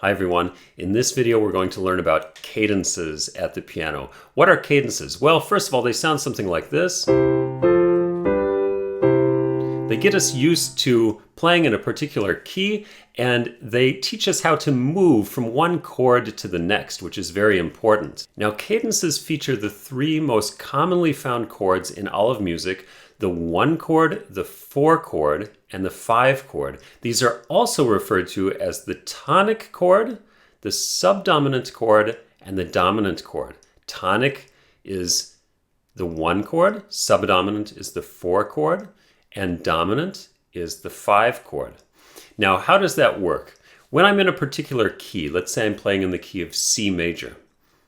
Hi everyone. In this video we're going to learn about cadences at the piano. What are cadences? Well, first of all, they sound something like this. They get us used to playing in a particular key, and they teach us how to move from one chord to the next, which is very important. Now, cadences feature the three most commonly found chords in all of music: the 1 chord, the 4 chord, and the 5 chord. These are also referred to as the tonic chord, the subdominant chord, and the dominant chord. Tonic is the 1 chord, subdominant is the 4 chord, and dominant is the 5 chord. Now, how does that work? When I'm in a particular key, let's say I'm playing in the key of C major,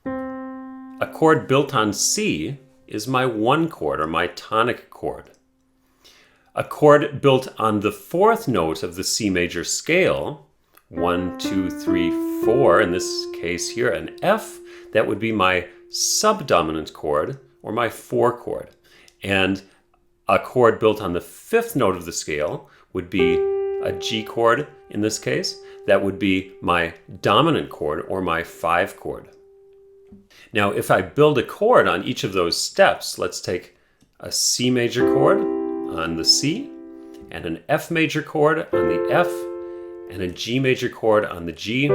a chord built on C is my 1 chord, or my tonic chord. A chord built on the 4th note of the C major scale, 1, 2, 3, 4, in this case here, an F, that would be my subdominant chord, or my 4 chord. And a chord built on the 5th note of the scale would be a G chord in this case. That would be my dominant chord, or my 5 chord. Now, if I build a chord on each of those steps, let's take a C major chord on the C, and an F major chord on the F, and a G major chord on the G.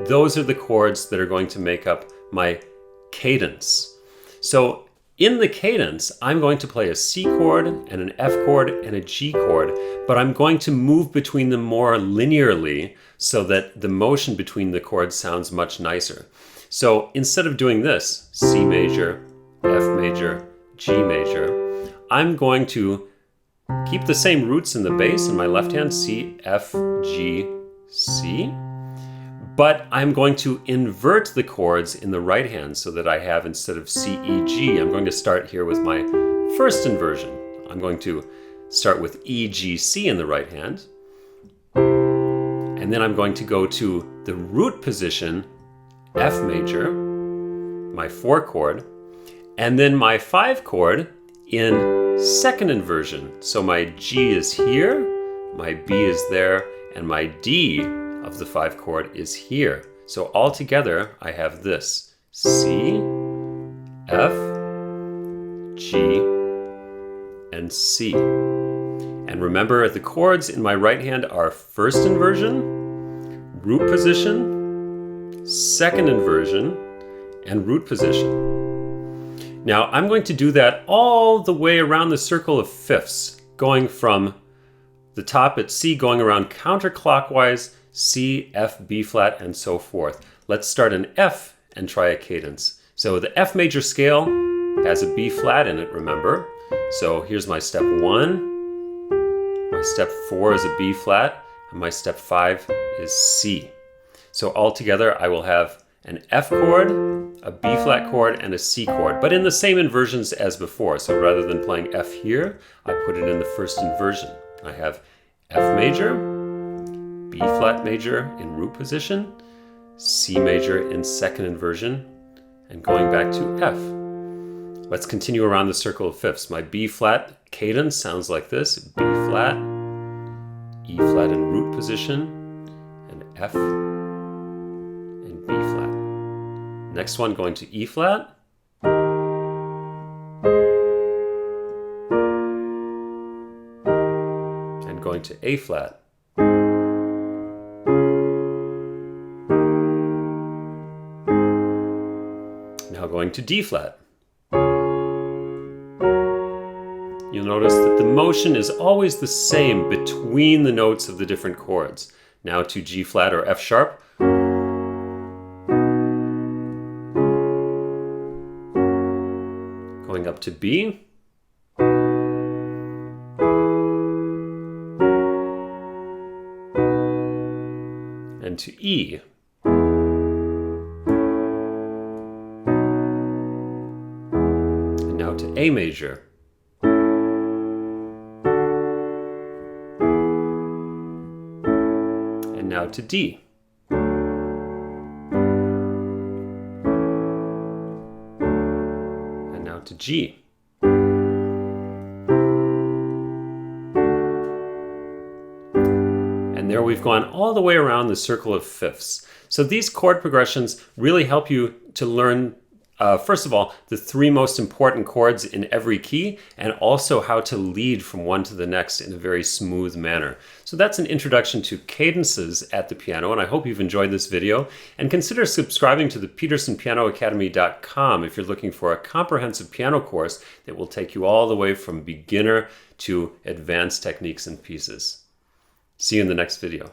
Those are the chords that are going to make up my cadence. So in the cadence, I'm going to play a C chord and an F chord and a G chord, but I'm going to move between them more linearly so that the motion between the chords sounds much nicer. So instead of doing this, C major, F major, G major, I'm going to keep the same roots in the bass in my left hand, C, F, G, C, but I'm going to invert the chords in the right hand so that I have, instead of C, E, G, I'm going to start here with my first inversion. I'm going to start with E, G, C in the right hand, and then I'm going to go to the root position, F major, my 4 chord, and then my 5 chord in 2nd inversion. So my G is here, my B is there, and my D of the 5 chord is here. So all together I have this: C, F, G, and C. And remember, the chords in my right hand are 1st inversion, root position, 2nd inversion, and root position. Now I'm going to do that all the way around the circle of fifths, going from the top at C, going around counterclockwise, C, F, B flat, and so forth. Let's start an F and try a cadence. So the F major scale has a B flat in it, remember. So here's my step 1, my step 4 is a B flat, and my step 5 is C. So altogether I will have an F chord, a B flat chord, and a C chord, but in the same inversions as before. So rather than playing F here, I put it in the 1st inversion. I have F major, B flat major in root position, C major in 2nd inversion, and going back to F. Let's continue around the circle of fifths. My B flat cadence sounds like this: B flat, E flat in root position, and F, and B flat. Next one, going to E flat, and going to A flat. Now going to D flat. You'll notice that the motion is always the same between the notes of the different chords. Now to G flat or F sharp. Going up to B. And to E. And now to A major. And now to D. And now to G. there we've gone all the way around the circle of fifths. So these chord progressions really help you to learn, first of all, the three most important chords in every key, and also how to lead from one to the next in a very smooth manner. So that's an introduction to cadences at the piano, and I hope you've enjoyed this video. And consider subscribing to the PetersonPianoAcademy.com if you're looking for a comprehensive piano course that will take you all the way from beginner to advanced techniques and pieces. See you in the next video.